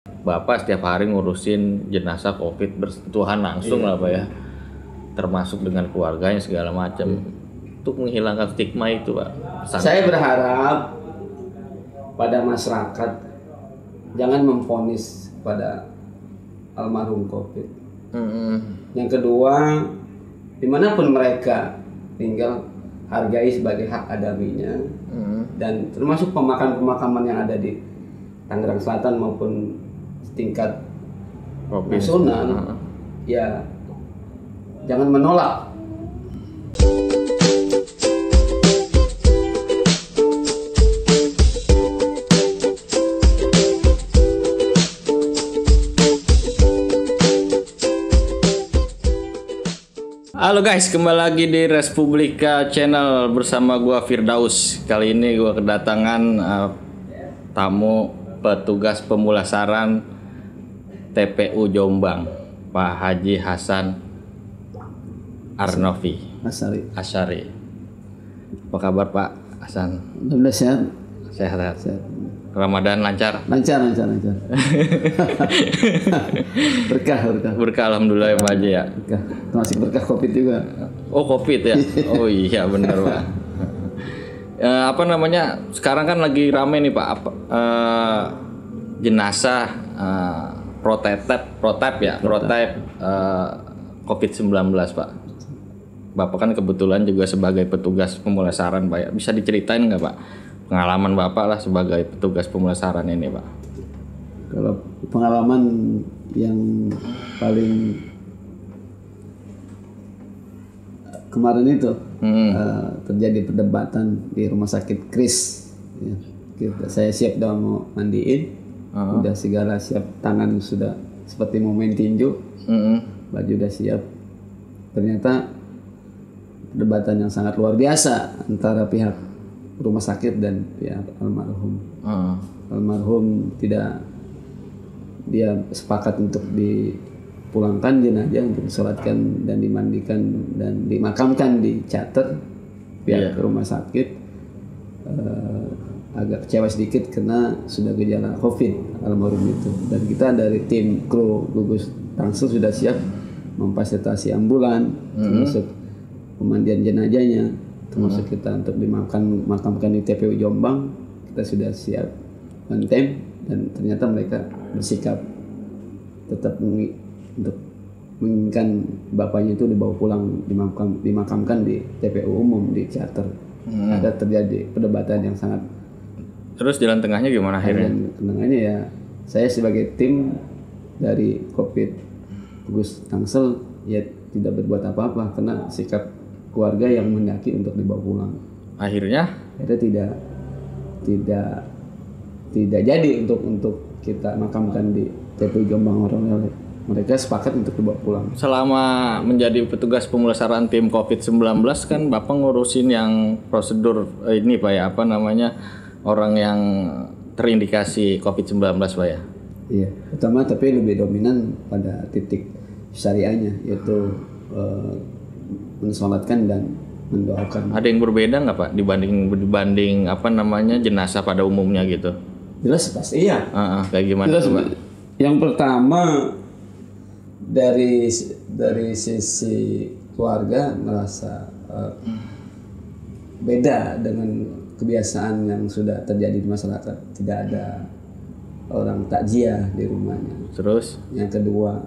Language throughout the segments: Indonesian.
Bapak setiap hari ngurusin jenazah COVID bersentuhan langsung lah Pak ya, termasuk dengan keluarganya segala macam, untuk menghilangkan stigma itu Pak. Saya berharap pada masyarakat jangan memvonis pada almarhum COVID. Yang kedua, dimanapun mereka tinggal, hargai sebagai hak adaminya. Dan termasuk pemakaman yang ada di Tangerang Selatan maupun tingkat nasional, ya jangan menolak. Halo guys, kembali lagi di Respublika Channel bersama gua Firdaus. Kali ini gua kedatangan tamu petugas pemulasaran TPU Jombang, Pak Haji Hasan Arnovi Asyari. Apa kabar Pak Hasan? Alhamdulillah sehat. Sehat. Ramadan lancar? Lancar. Berkah Alhamdulillah ya Pak Haji ya. Berkah. Termasuk berkah COVID juga. Oh COVID ya? Oh iya benar Pak. Apa namanya? Sekarang kan lagi rame nih Pak. Jenazah prototip COVID-19 Pak. Bapak kan kebetulan juga sebagai petugas pemulasaran Pak ya. Bisa diceritain nggak Pak pengalaman Bapak lah sebagai petugas pemulasaran ini Pak? Kalau pengalaman yang paling kemarin itu terjadi perdebatan di rumah sakit Kris ya. Saya siap udah mau mandiin, udah segala siap, tangan sudah seperti mau main tinju, baju udah siap. Ternyata perdebatan yang sangat luar biasa antara pihak rumah sakit dan pihak almarhum. Almarhum tidak, dia sepakat untuk dipulangkan jenazah untuk disolatkan dan dimandikan dan dimakamkan di charter pihak rumah sakit. Agak kecewa sedikit karena sudah gejala COVID almarhum itu, dan kita dari tim kru gugus Tangsel sudah siap memfasilitasi ambulan, termasuk pemandian jenazahnya, termasuk kita untuk dimakamkan di TPU Jombang. Kita sudah siap on time, dan ternyata mereka bersikap tetap untuk menginginkan bapaknya itu dibawa pulang, dimakamkan di TPU umum di charter. Ada terjadi perdebatan yang sangat. Terus jalan tengahnya gimana akhirnya? Jalan tengahnya ya saya sebagai tim dari COVID gugus Tangsel ya tidak berbuat apa-apa karena sikap keluarga yang mendaki untuk dibawa pulang. Akhirnya tidak jadi untuk kita makamkan di TPU Jombang. Mereka sepakat untuk dibawa pulang. Selama menjadi petugas pemulasaran tim COVID-19 kan Bapak ngurusin yang prosedur ini Pak ya, apa namanya, orang yang terindikasi COVID-19 Pak ya? Iya, pertama tapi lebih dominan pada titik syariahnya, yaitu mensolatkan dan mendoakan. Ada yang berbeda nggak Pak dibanding apa namanya jenazah pada umumnya gitu? Jelas pasti iya. Kayak gimana jelas, Pak? Yang pertama dari sisi keluarga merasa beda dengan kebiasaan yang sudah terjadi di masyarakat. Tidak ada orang takziah di rumahnya. Terus? Yang kedua,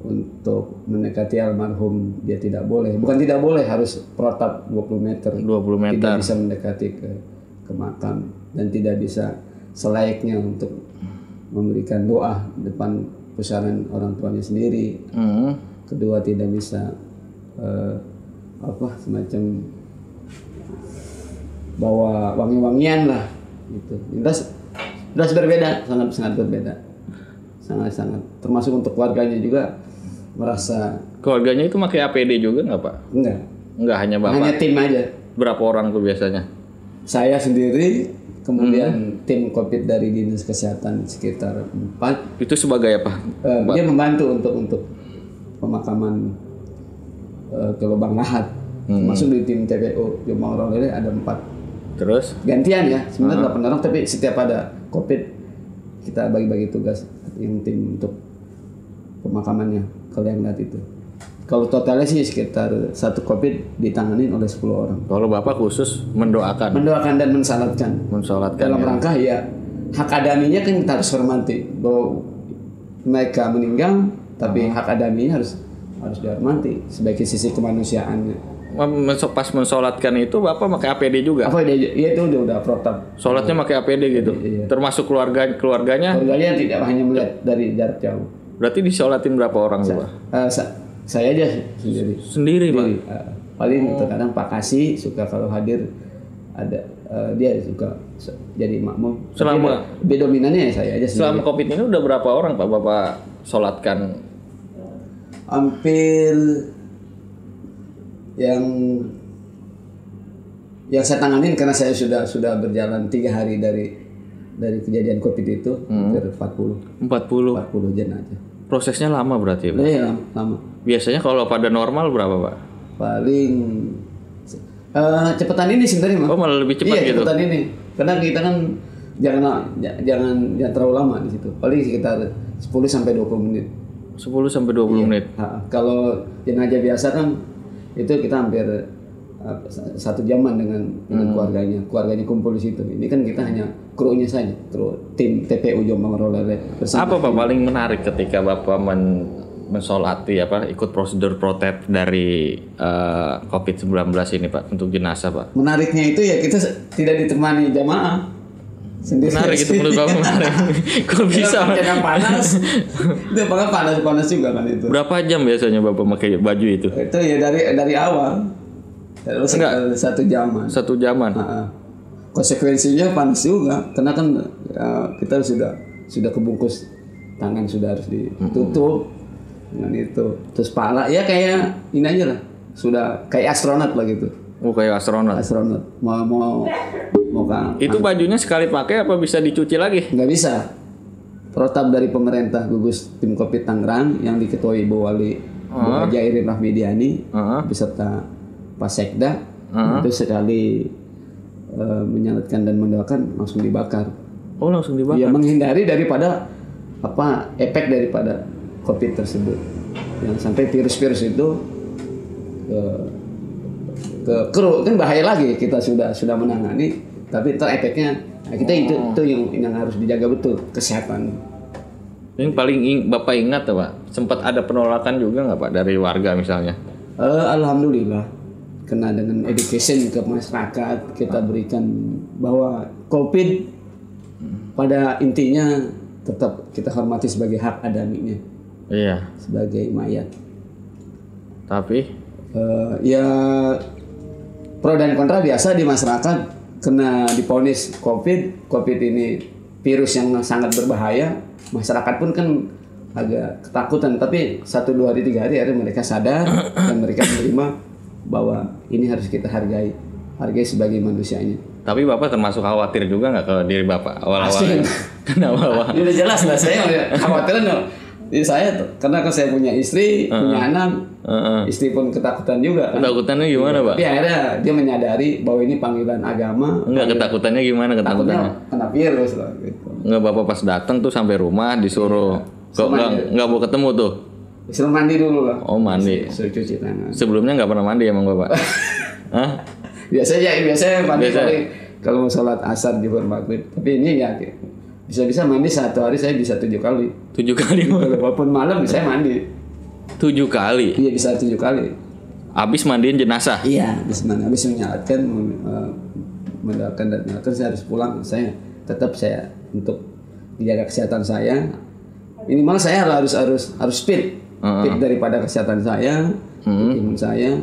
untuk mendekati almarhum dia tidak boleh. Bukan tidak boleh, harus protap 20 meter. 20 meter. Tidak bisa mendekati ke makam, dan tidak bisa selayaknya untuk memberikan doa depan pusaran orang tuanya sendiri. Kedua, tidak bisa semacam bawa wangi-wangian lah gitu. Jelas berbeda, sangat berbeda. Sangat termasuk untuk keluarganya juga merasa. Keluarganya itu pakai APD juga nggak Pak? Enggak, hanya Bapak. Hanya tim aja. Berapa orang tuh biasanya? Saya sendiri, kemudian tim COVID dari Dinas Kesehatan sekitar 4. Itu sebagai apa? Dia membantu untuk pemakaman ke lubang lahat. Masuk di tim TPU Jombang Ronggole ada 4. Terus? Gantian ya, sebenarnya 8 orang, tapi setiap ada COVID kita bagi-bagi tugas yang tim untuk pemakamannya kalau yang lihat itu. Kalau totalnya sih sekitar satu COVID ditangani oleh 10 orang. Kalau Bapak khusus mendoakan Dan mensalatkan. Dalam rangka ya hak adaminya kan kita harus hormati bahwa mereka meninggal, tapi hak adaminya harus dihormati sebagai sisi kemanusiaannya. Pas mensolatkan itu Bapak pakai APD juga? APD, ya itu udah protap. Sholatnya pakai APD gitu? Iya. Termasuk keluarganya? Keluarganya tidak hanya melihat dari jarak jauh. Berarti disolatin berapa orang Pak? Saya aja sendiri. Sendiri Pak? Paling terkadang Pak Kasih suka kalau hadir ada dia suka jadi makmum. Selama lebih dominannya ya saya aja sendiri. Selama COVID ini udah berapa orang Pak Bapak sholatkan? Hampir yang saya tanganin karena saya sudah berjalan 3 hari dari kejadian COVID itu hampir 40 jenazah. Prosesnya lama berarti Pak? Iya, lama. Biasanya kalau pada normal berapa Pak? Paling cepetan ini sebenarnya Mas. Oh malah lebih cepat gitu? Iya cepetan ini. Karena kita kan jangan terlalu lama di situ. Paling sekitar 10 sampai 20 menit. 10 sampai 20 menit. Kalau jenazah biasa kan itu kita hampir 1 jaman dengan keluarganya kumpul di situ. Ini kan kita hanya krunya saja, tim TPU Jombang Rolele bersama. Apa Pak paling menarik ketika Bapak mensolati ikut prosedur protap dari COVID-19 ini Pak untuk jenazah Pak? Menariknya itu ya kita tidak ditemani jamaah. Sendiri. Menarik itu menurut Bapak menarik. Kok bisa? Jangan panas. Itu panas juga kan itu. Berapa jam biasanya Bapak pakai baju itu? Itu ya dari awal. Terus 1 jaman. 1 jaman. Konsekuensinya panas juga karena kan kita sudah kebungkus, tangan sudah harus ditutup dengan itu. Terus pala ya kayak ini aja lah. Sudah kayak astronot lah gitu. Oh kayak astronot. Mau itu bajunya sekali pakai apa bisa dicuci lagi? Nggak bisa. Protap dari pemerintah gugus tim COVID Tangerang yang diketuai Ibu Wali Bu Haja Irin Rahmidiani beserta Pak Sekda itu sekali menyalatkan dan mendoakan langsung dibakar. Oh langsung dibakar? Ya menghindari daripada efek daripada COVID tersebut yang sampai virus-virus itu ke kru kan bahaya lagi. Kita sudah menangani tapi efeknya kita itu yang harus dijaga betul kesehatan. Yang paling Bapak ingat Pak, sempat ada penolakan juga nggak Pak dari warga misalnya? Alhamdulillah kena dengan education ke masyarakat kita berikan bahwa COVID pada intinya tetap kita hormati sebagai hak adaminya. Iya. Sebagai mayat. Tapi ya pro dan kontra biasa di masyarakat. Kena diponis COVID ini virus yang sangat berbahaya, masyarakat pun kan agak ketakutan. Tapi 1, 2 hari, 3 hari akhirnya mereka sadar dan mereka menerima bahwa ini harus kita hargai sebagai manusianya. Tapi Bapak termasuk khawatir juga nggak ke diri Bapak awal-awal? Kenapa? Ini udah jelas lah saya khawatir saya karena kan saya punya istri, punya anak, istri pun ketakutan juga. Kan? Ketakutannya gimana Pak? Tapi akhirnya dia menyadari bahwa ini panggilan agama. Enggak, ketakutannya gimana ketakutannya? Kena virus lah gitu. Enggak, Bapak pas datang tuh sampai rumah disuruh nggak mau ketemu tuh? Disuruh mandi dulu lah. Oh mandi. Suruh cuci tangan. Sebelumnya nggak pernah mandi emang Bapak? Hah? Biasanya mandi kalau mau sholat asar di maghrib. Tapi ini ya bisa mandi 1 hari saya bisa 7 kali. 7 kali? Walaupun malam saya mandi. 7 kali? Iya bisa 7 kali. Habis mandiin jenazah? Iya, habis menyalatkan, mendoakan dan menyalatkan saya harus pulang. Saya tetap untuk menjaga kesehatan saya. Minimal saya harus fit daripada kesehatan saya, imun saya,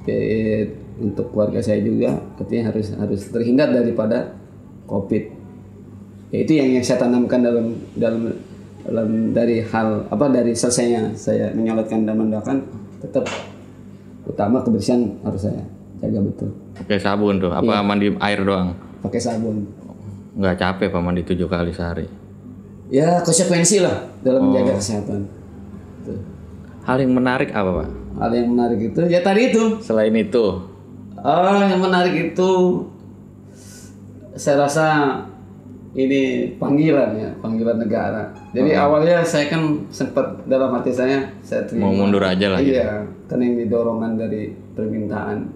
fit untuk keluarga saya juga. Artinya harus terhindar daripada COVID. Ya, itu yang saya tanamkan dalam dari dari selesainya saya menyolatkan dan mendoakan, tetap utama kebersihan harus saya jaga betul. Pakai sabun tuh? Apa mandi air doang? Pakai sabun. Nggak capek Pak mandi 7 kali sehari? Ya konsekuensi lah dalam menjaga kesehatan. Tuh. Hal yang menarik apa Pak? Hal yang menarik itu ya tadi itu. Selain itu? Yang menarik itu saya rasa ini panggilan ya, panggilan negara. Jadi awalnya saya kan sempat dalam hati saya terima. Mau mundur aja lah. Iya, kan ini dorongan dari permintaan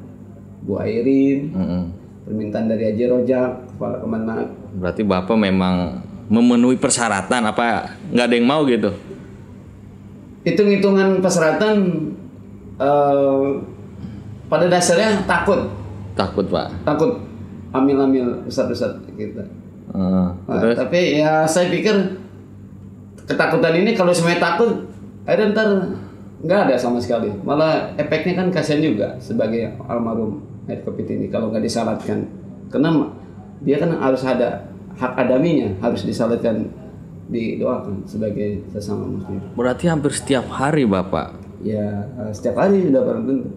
Bu Airin, permintaan dari Haji Rojak, Kepala Kemenag. Berarti Bapak memang memenuhi persyaratan apa nggak ada yang mau gitu? Hitung-hitungan persyaratan pada dasarnya takut Pak. Takut amil-amil ustad-ustad kita. Tapi ya saya pikir ketakutan ini kalau semuanya takut, akhirnya ntar nggak ada sama sekali. Malah efeknya kan kasihan juga sebagai almarhum Hayat Covid ini kalau nggak disalatkan. Karena dia kan harus ada hak adaminya, harus disalatkan, didoakan sebagai sesama muslim. Berarti hampir setiap hari Bapak? Ya setiap hari sudah barang tentu.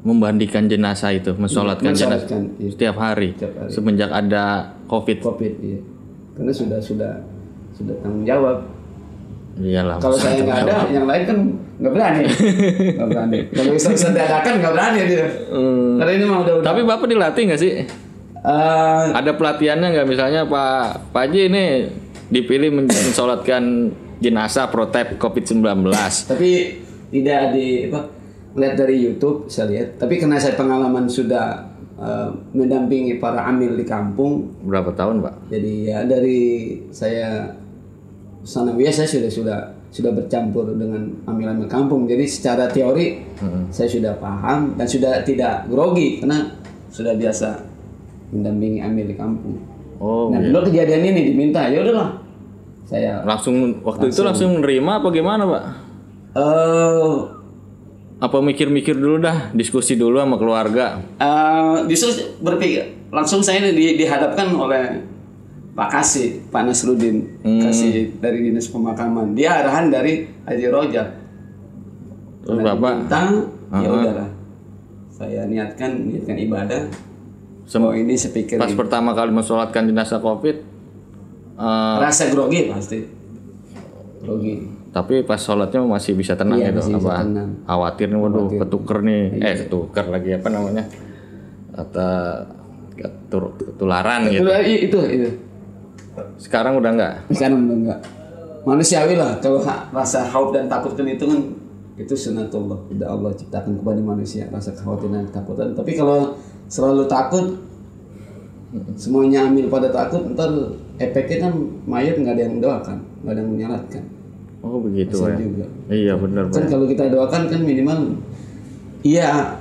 Membandingkan jenazah itu, mensolatkan jenazah iya. setiap hari semenjak ada COVID, iya. Karena sudah tanggung jawab. Iyalah. Kalau saya nggak ada, yang lain kan nggak berani. Nggak berani. Kalau bisa dadakan nggak berani dia. Karena ini mah udah. Tapi Bapak dilatih nggak sih? Ada pelatihannya nggak, misalnya Pak Haji ini dipilih mensolatkan jenazah protep COVID-19. Tapi tidak lihat dari YouTube saya lihat. Tapi karena saya pengalaman sudah mendampingi para amil di kampung. Berapa tahun Pak? Jadi ya dari saya sanawiyah saya sudah bercampur dengan amil-amil kampung. Jadi secara teori saya sudah paham dan sudah tidak grogi karena sudah biasa mendampingi amil di kampung. Nah dulu kejadian ini diminta, ya udahlah. Saya langsung menerima apa gimana Pak? Apa mikir-mikir dulu dah, diskusi dulu sama keluarga? Justru berpikir langsung saya dihadapkan oleh Pak Nasruddin Kasih dari Dinas Pemakaman. Dia arahan dari Haji Rojak. Terus Bapak? Ya udahlah. Saya niatkan ibadah. Semua ini saya pikir. Pas pertama kali mensolatkan jenazah COVID, rasa grogi pasti. Grogi. Tapi pas sholatnya masih bisa tenang gitu, apa? Khawatir nih, waduh ketuker nih, ketuker lagi apa namanya? Ketularan gitu. Itu. Sekarang udah enggak? Sekarang udah enggak. Manusiawi lah, kalau rasa khauf dan takut kan itu sunatullah. Udah Allah ciptakan kepada manusia rasa kekhawatiran dan ketakutan. Tapi kalau selalu takut, semuanya ambil pada takut, ntar efeknya kan mayat nggak ada yang mendoakan, nggak ada yang menyalatkan. Oh begitu ya. Juga. Iya benar. Kan kalau kita doakan kan minimal, iya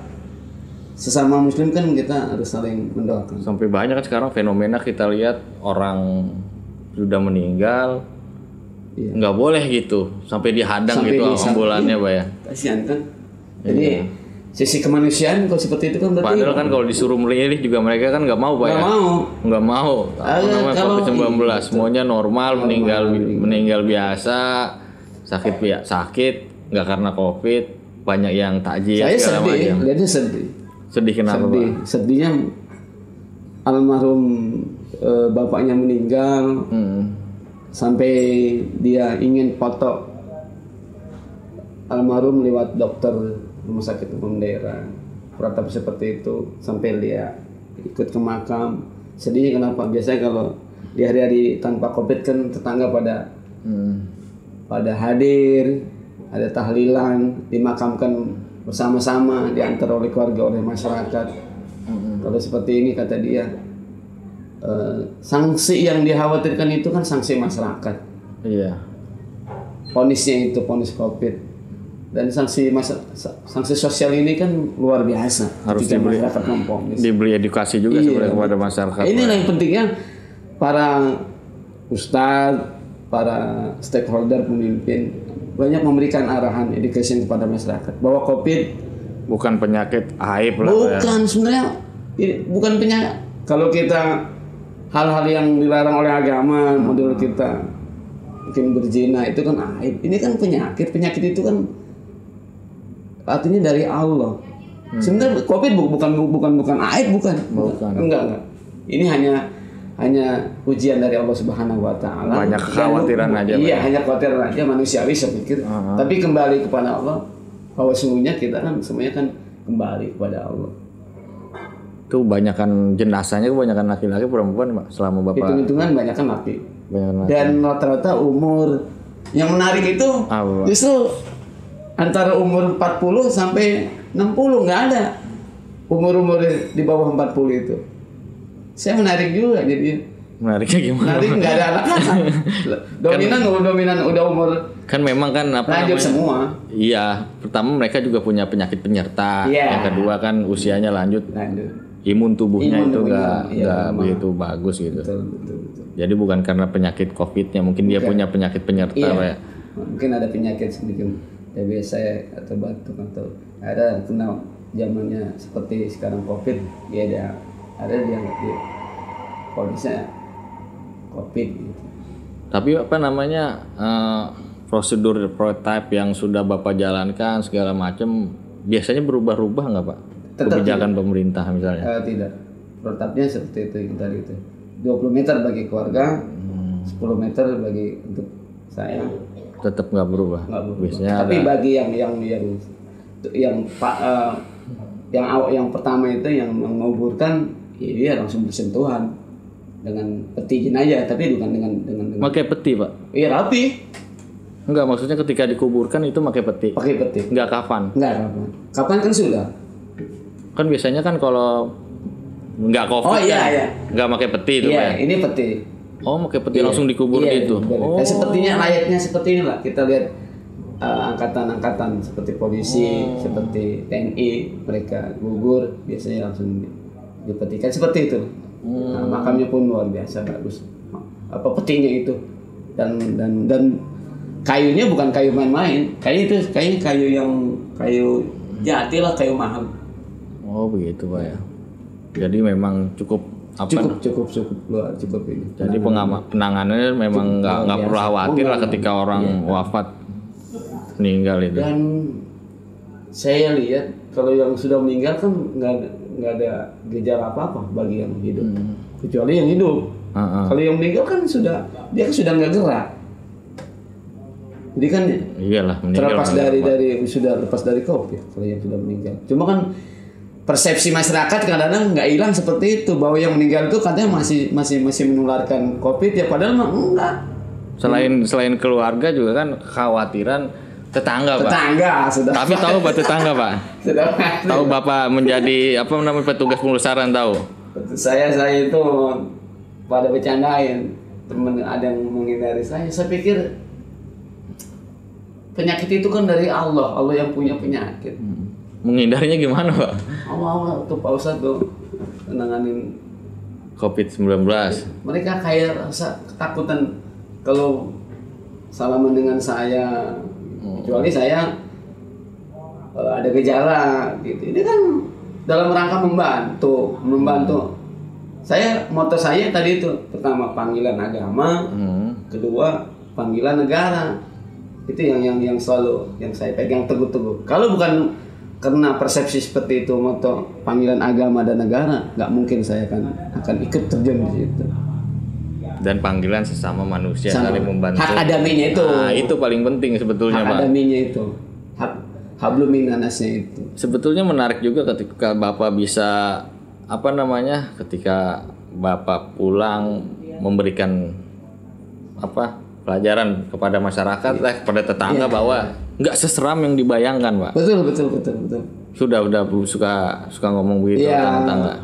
sesama muslim kan kita harus saling mendoakan. Sampai banyak kan sekarang fenomena kita lihat orang sudah meninggal, nggak boleh gitu, sampai dihadang sampai gitu ambulannya Pak ya. Kasihan kan. Jadi sisi kemanusiaan kalau seperti itu kan berarti. Padahal kan kalau disuruh milih juga mereka kan nggak mau Pak ya. Nggak mau. Apa namanya COVID-19 semuanya normal, meninggal biasa. Sakit nggak karena COVID, banyak yang takjiah segala macam. Saya sedih kenapa Pak? Sedihnya almarhum bapaknya meninggal, sampai dia ingin foto almarhum lewat dokter rumah sakit umum daerah, protap seperti itu, sampai dia ikut ke makam. Sedihnya kenapa? Biasanya kalau di hari-hari tanpa COVID kan tetangga pada hadir, ada tahlilan, dimakamkan bersama-sama, diantar oleh keluarga, oleh masyarakat. Kalau seperti ini kata dia, sanksi yang dikhawatirkan itu kan sanksi masyarakat. Iya. Ponisnya itu ponis COVID, dan sanksi sosial ini kan luar biasa. Harus diberi edukasi juga sebenarnya kepada masyarakat. Inilah yang pentingnya para ustadz, para stakeholder, pemimpin banyak memberikan arahan edukasi kepada masyarakat bahwa COVID bukan penyakit aib lah. Bukan ya. Sebenarnya bukan penyakit. Kalau kita hal-hal yang dilarang oleh agama, model kita mungkin berzina itu kan aib. Ini kan penyakit. Penyakit itu kan artinya dari Allah. Sebenarnya COVID bukan aib, bukan. Enggak. Ini hanya ujian dari Allah Subhanahu wa taala. Banyak kekhawatiran aja. Iya, hanya kekhawatiran aja manusiawi saya pikir. Tapi kembali kepada Allah, bahwa sungguhnya kita kan semuanya kan kembali kepada Allah. Itu banyakan jenazahnya kebanyakan laki-laki perempuan Pak selama Bapak. Hitung-hitungan banyak kan laki. Banyakan laki. Dan rata-rata umur yang menarik itu justru antara umur 40 sampai 60, nggak ada umur-umur di bawah 40 itu. Saya menarik juga jadi. Menariknya gimana? Menarik nggak ada anak-anak. dominan udah umur. Kan memang kan apa lanjut namanya? Semua. Iya, pertama mereka juga punya penyakit penyerta. Yeah. Yang kedua kan usianya lanjut. Imun tubuhnya itu nggak begitu bagus gitu. Betul. Jadi bukan karena penyakit COVID-nya, mungkin dia punya penyakit penyerta ya. Mungkin ada penyakit sedikit TBC atau batuk atau ada kena zamannya seperti sekarang COVID, dia ada dia kondisinya COVID gitu. Tapi apa namanya prosedur prototipe yang sudah Bapak jalankan segala macam biasanya berubah-ubah nggak Pak? Kebijakan pemerintah misalnya? Tidak. Prototipenya seperti itu tadi itu. 20 meter bagi keluarga, 10 meter bagi untuk saya. Tetap nggak berubah. Biasanya tapi bagi yang pertama itu yang menguburkan, ya dia langsung bersentuhan dengan peti jenazah, tapi bukan dengan pakai peti Pak? Iya rapi. Enggak, maksudnya ketika dikuburkan itu pakai peti. Pakai peti. Enggak kafan. Enggak kafan. Kafan kan sudah. Kan biasanya kan kalau enggak COVID iya. Enggak pakai peti itu Pak. Iya, ini peti. Oh, pakai peti langsung dikubur gitu. Oh. Sepertinya layaknya seperti inilah. Kita lihat angkatan-angkatan seperti polisi, seperti TNI, mereka gugur biasanya langsung dipetikan seperti itu. Nah, makamnya pun luar biasa bagus. Apa petinya itu dan kayunya bukan kayu main-main. Kayu jati lah, kayu mahal. Oh begitu Pak ya. Jadi memang cukup ini. Jadi penanganannya memang nggak perlu khawatir lah ketika orang wafat meninggal itu. Dan saya lihat kalau yang sudah meninggal kan nggak ada gejala apa-apa bagi yang hidup, kecuali yang hidup. Kalau yang meninggal kan sudah nggak gerak. Jadi kan iyalah, terlepas sudah lepas dari COVID kalau yang sudah meninggal. Cuma kan persepsi masyarakat kadang-kadang nggak hilang seperti itu, bahwa yang meninggal itu katanya masih menularkan COVID ya, padahal mah enggak. Selain keluarga juga kan kekhawatiran tetangga Pak. Sudah. Tapi tahu Pak tetangga Pak? Sudah. Tahu Bapak menjadi petugas pemulasaran tahu? Saya itu pada bercandain, teman ada yang menghindari saya. Saya pikir penyakit itu kan dari Allah yang punya penyakit. Menghindarinya gimana Pak? Allah tuh Pak Ustadz tuh menanganin COVID-19. Mereka kayak rasa ketakutan kalau salaman dengan saya, kecuali saya ada gejala gitu. Ini kan dalam rangka membantu. Moto saya tadi itu, pertama panggilan agama, kedua panggilan negara. Itu yang selalu yang saya pegang teguh-teguh. Kalau bukan karena persepsi seperti itu, moto panggilan agama dan negara, nggak mungkin saya akan ikut terjun di situ. Dan panggilan sesama manusia, saling membantu. Hak adaminya itu. Nah, itu paling penting sebetulnya Pak. Hak adaminya itu. Hak hablum minannasnya itu. Sebetulnya menarik juga ketika Bapak bisa ketika Bapak pulang memberikan pelajaran kepada masyarakat, kepada tetangga bahwa nggak seseram yang dibayangkan Pak. Betul. Sudah suka ngomong begitu tetangga.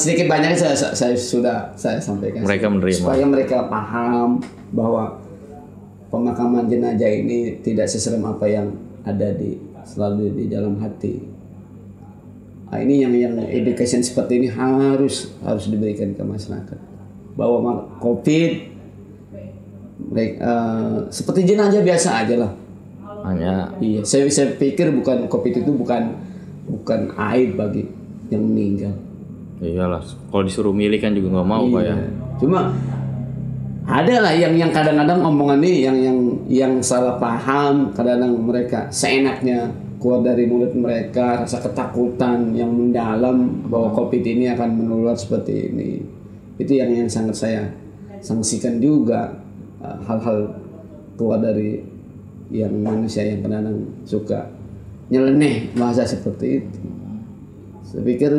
Sedikit banyak saya sudah sampaikan. Mereka menerima. Supaya mereka paham bahwa pemakaman jenazah ini tidak seseram apa yang ada selalu di dalam hati. Nah, ini yang education seperti ini harus diberikan ke masyarakat, bahwa COVID seperti jenazah biasa aja lah. Hanya iya, saya pikir COVID itu bukan aib bagi yang meninggal. Iyalah, kalau disuruh milih kan juga nggak mau Pak ya. Cuma ada lah yang kadang-kadang omongan ini yang salah paham, kadang-kadang mereka seenaknya keluar dari mulut mereka rasa ketakutan yang mendalam bahwa COVID ini akan menular seperti ini. Itu yang sangat saya sanksikan juga, hal-hal keluar dari yang manusia yang kadang-kadang suka nyeleneh bahasa seperti itu. Saya pikir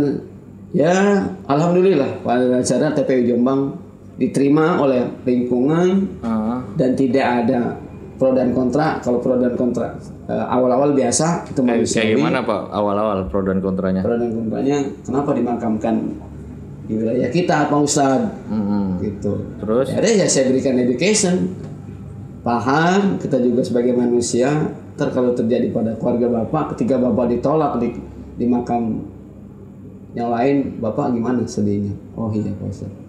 Ya, alhamdulillah pada acara TPU Jombang diterima oleh lingkungan dan tidak ada pro dan kontra. Kalau pro dan kontra awal-awal biasa itu manusiawi. Kayak gimana Pak awal-awal pro dan kontranya? Pro dan kontranya, kenapa dimakamkan di wilayah kita Pak Ustadz? Gitu. Terus? Ya saya berikan education, paham kita juga sebagai manusia. Kalau terjadi pada keluarga Bapak, ketika Bapak ditolak di makam yang lain, Bapak gimana sedihnya? Oh iya Pak Ustadz.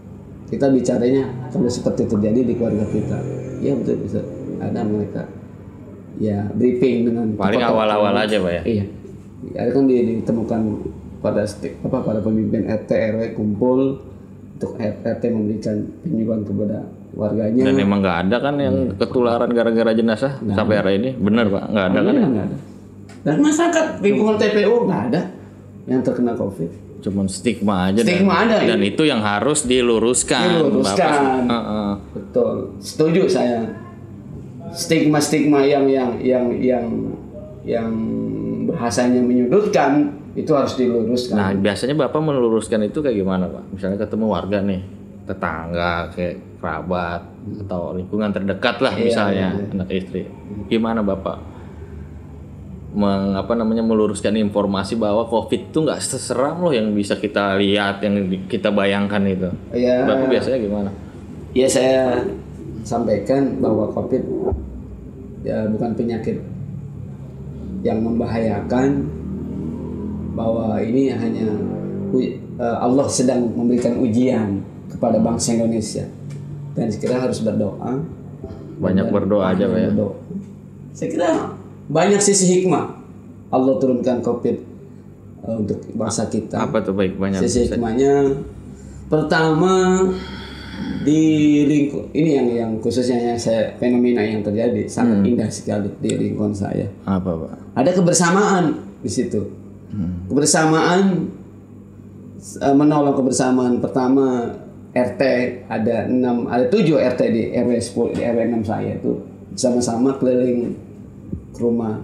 Kita bicaranya kalau seperti terjadi di keluarga kita. Iya betul Ustadz. Ada mereka ya briefing dengan paling awal-awal aja Pak ya. Iya. Ada kan ditemukan pada para pemimpin RT RW kumpul untuk RT memberikan penyuluhan kepada warganya. Dan emang nggak ada kan yang ketularan gara-gara jenazah sampai hari ini, benar Pak? Nggak ada kan? Nggak ada. Dan masyarakat lingkungan TPU nggak ada yang terkena COVID. Cuman stigma aja. Stigma ada. Dan itu yang harus diluruskan. Diluruskan. Betul. Setuju saya. Stigma-stigma yang bahasanya menyudutkan itu harus diluruskan. Nah, biasanya Bapak meluruskan itu kayak gimana, Pak? Misalnya ketemu warga nih, tetangga, kayak kerabat atau lingkungan terdekat lah misalnya, anak istri. Gimana Bapak meluruskan informasi bahwa COVID itu nggak seseram loh yang bisa kita lihat, yang kita bayangkan itu. Iya. Bapak biasanya gimana? Ya saya sampaikan bahwa COVID ya bukan penyakit yang membahayakan, bahwa ini hanya Allah sedang memberikan ujian kepada bangsa Indonesia dan sekiranya harus berdoa. Banyak berdoa aja Pak ya. Saya kira banyak sisi hikmah Allah turunkan COVID untuk bangsa kita. Apa tuh baik banyak? Sisi hikmahnya pertama ini yang khususnya fenomena yang terjadi sangat indah sekali di lingkungan saya. Apa Pak? Ada kebersamaan di situ. Kebersamaan, menolong kebersamaan. Pertama RT ada 7 RT di RW 10 di RW 6 saya itu bersama-sama keliling ke rumah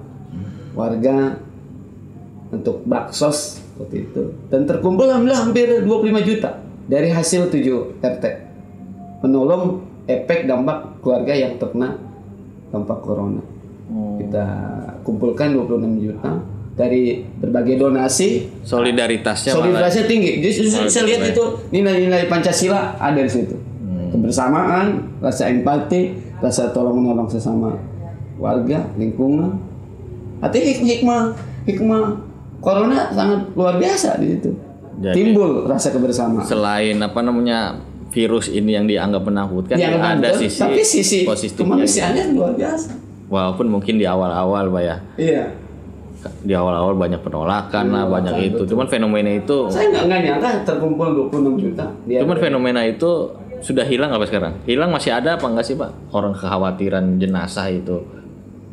warga untuk baksos seperti itu, dan terkumpul alhamdulillah hampir 25 juta dari hasil 7 RT menolong efek dampak keluarga yang terkena dampak corona. Kita kumpulkan 26 juta dari berbagai donasi. Solidaritasnya tinggi. Justru saya lihat itu nilai-nilai Pancasila ada di situ. Kebersamaan, rasa empati, rasa tolong menolong sesama warga, lingkungan. Artinya hikmah corona sangat luar biasa di situ. Jadi, timbul rasa kebersamaan. Selain virus ini yang dianggap menakutkan, ada sisi positifnya. Kemanusiaannya luar biasa. Walaupun mungkin di awal-awal Pak ya. Iya. Di awal-awal banyak penolakan lah, banyak itu. Betul. Cuman fenomena itu saya nggak nyangka terkumpul 26 juta. Cuman fenomena itu sudah hilang apa sekarang? Hilang masih ada apa enggak sih Pak? Orang kekhawatiran jenazah itu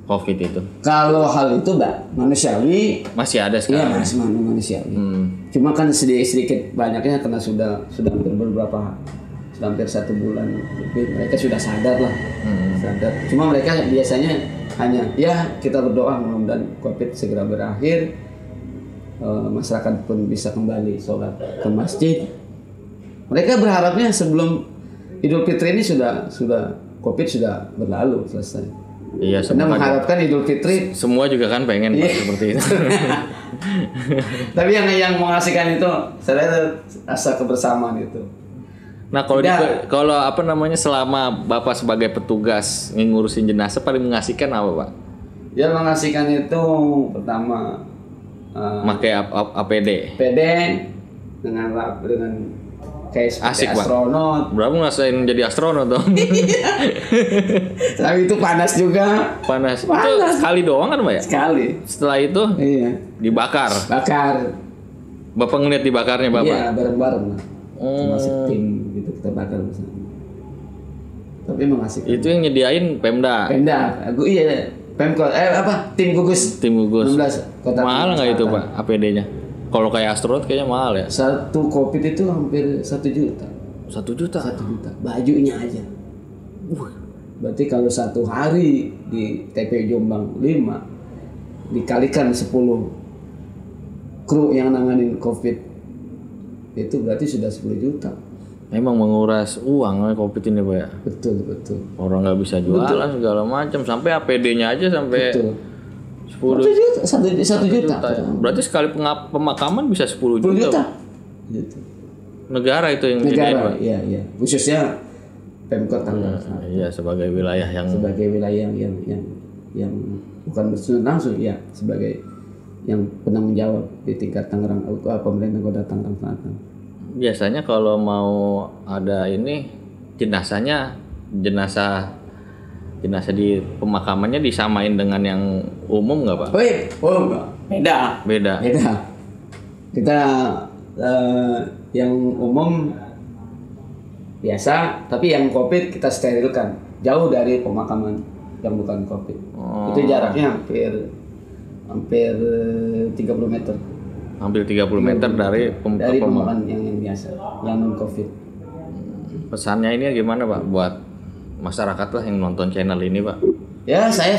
COVID itu. Kalau hal itu manusiawi masih ada sekarang. Iya, masih manusiawi. Cuma kan sedikit banyaknya karena sudah hampir 1 bulan lebih, mereka sudah sadar lah. Sadar. Cuma mereka biasanya hanya kita berdoa mudah-mudahan COVID segera berakhir, masyarakat pun bisa kembali sholat ke masjid. Mereka berharapnya sebelum Idul Fitri ini sudah COVID sudah berlalu, selesai. Iya, karena mengharapkan Idul Fitri semua juga kan pengen seperti itu. Tapi yang mengasihkan itu saya lihat rasa kebersamaan itu. Nah, kalau selama Bapak sebagai petugas ngurusin jenazah paling mengasihkan apa, Pak? Ya, mengasihkan itu pertama pakai APD. dengan kayak seperti astronot. Berapa ngerasain jadi astronot dong? Tapi itu panas juga. Panas. Itu sekali doang kan, Pak ya? Sekali. Setelah itu dibakar. Bapak ngeliat dibakarnya Bapak? Iya, bareng-bareng lah. Masuk tim gitu, kita bakar bersama. Tapi mengasihkan. Itu yang nyediain Pemda. Pemkot. Tim gugus. 16 kota. Mahal nggak itu Pak APD-nya? Kalau kayak astronot kayaknya mahal ya. Satu COVID itu hampir 1 juta. 1 juta? 1 juta. Bajunya aja. Berarti kalau 1 hari di TPU Jombang 5 dikalikan 10 kru yang nanganin COVID itu berarti sudah 10 juta. Memang menguras uang COVID ini Pak ya. Betul. Orang nggak bisa jualan segala macam, sampai APD-nya aja sampai Betul. 10 1 juta. Berarti sekali pemakaman bisa 10 juta. Gitu. Negara itu yang Negara, iya. Khususnya Pemkot Tangerang. Iya, sebagai wilayah yang bukan bersumber langsung, ya sebagai yang penanggung jawab di tingkat Tangerang, pemerintah Kota Tangerang Selatan. Biasanya kalau mau ada ini jenazah di pemakamannya disamain dengan yang umum nggak Pak? Beda. Kita yang umum biasa, tapi yang COVID kita sterilkan jauh dari pemakaman yang bukan COVID. Itu jaraknya hampir 30 meter. Hampir 30 meter dari pemakaman yang biasa, yang non COVID. Pesannya ini gimana Pak buat masyarakat lah yang nonton channel ini Pak? Ya, saya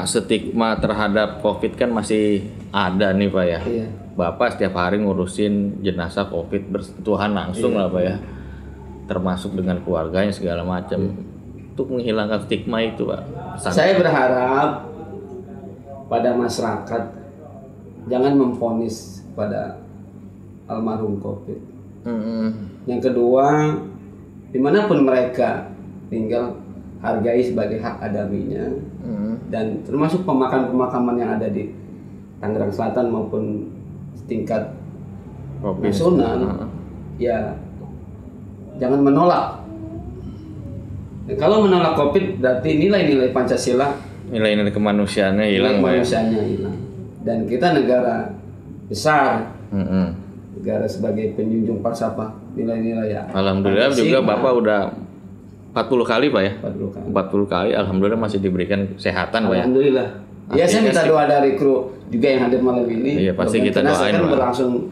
stigma terhadap COVID kan masih ada nih Pak ya. Iya. Bapak setiap hari ngurusin jenazah COVID bersentuhan langsung lah Pak ya. Termasuk dengan keluarganya segala macam. Untuk menghilangkan stigma itu Pak. Saya berharap pada masyarakat jangan memvonis pada almarhum COVID. Yang kedua, dimanapun mereka tinggal, hargai sebagai hak adaminya. Dan termasuk pemakaman yang ada di Tangerang Selatan maupun tingkat nasional, ya jangan menolak. Dan kalau menolak COVID berarti nilai-nilai Pancasila, nilai-nilai kemanusiaannya hilang. Dan kita negara besar, negara sebagai penjunjung falsafah nilai-nilai ya. Alhamdulillah juga Bapak udah 40 kali Pak ya. 40 kali. Alhamdulillah masih diberikan kesehatan Pak ya. Alhamdulillah. Ya, saya minta doa dari kru juga yang hadir malam ini. Iya, pasti kita doain Pak. Berlangsung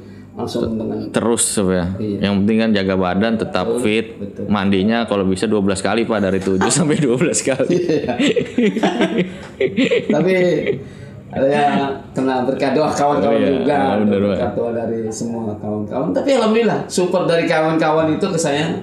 dengan terus ya. Iya. Yang penting kan jaga badan, tetap fit. Betul. Mandinya kalau bisa 12 kali Pak, dari 7 sampai 12 kali. Tapi ada kena berkat doa kawan-kawan juga, berkat doa dari semua kawan-kawan. Tapi alhamdulillah support dari kawan-kawan itu ke saya,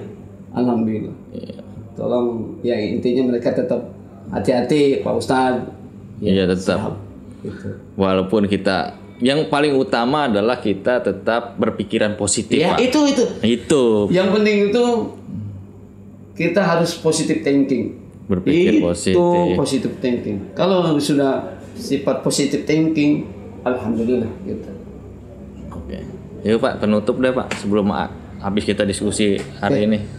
alhamdulillah. Iya. Tolong ya, intinya mereka tetap hati-hati Pak Ustadz. Iya, tetap. Gitu. Walaupun kita, yang paling utama adalah kita tetap berpikiran positif ya, Pak. Itu. Yang penting itu kita harus positive thinking. Berpikir positif. Itu positive thinking. Kalau sudah sifat positive thinking, alhamdulillah gitu. Oke. Yuk Pak, penutup deh Pak sebelum habis kita diskusi hari ini.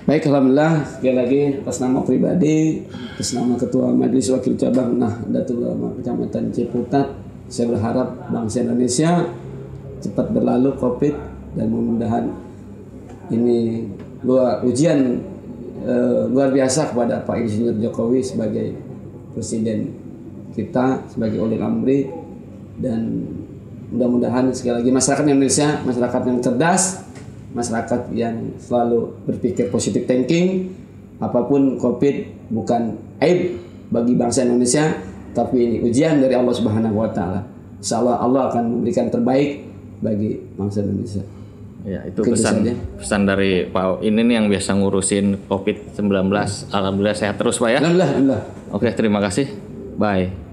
Baik, alhamdulillah sekali lagi atas nama pribadi, atas nama Ketua Majelis Wakil Cabang Nahdlatul Ulama Kecamatan Ciputat, saya berharap bangsa Indonesia cepat berlalu COVID dan mudah-mudahan ini ujian luar biasa kepada Pak Insinyur Jokowi sebagai presiden kita, sebagai ulil amri, dan mudah-mudahan sekali lagi masyarakat Indonesia, masyarakat yang cerdas, masyarakat yang selalu berpikir positive thinking. Apapun COVID bukan aib bagi bangsa Indonesia, tapi ini ujian dari Allah Subhanahu wa taala. Insyaallah Allah akan memberikan terbaik bagi bangsa Indonesia. Ya, itu pesan dari Pak ini nih yang biasa ngurusin COVID-19. Alhamdulillah sehat terus Pak ya. Alhamdulillah. Oke, terima kasih. Bye.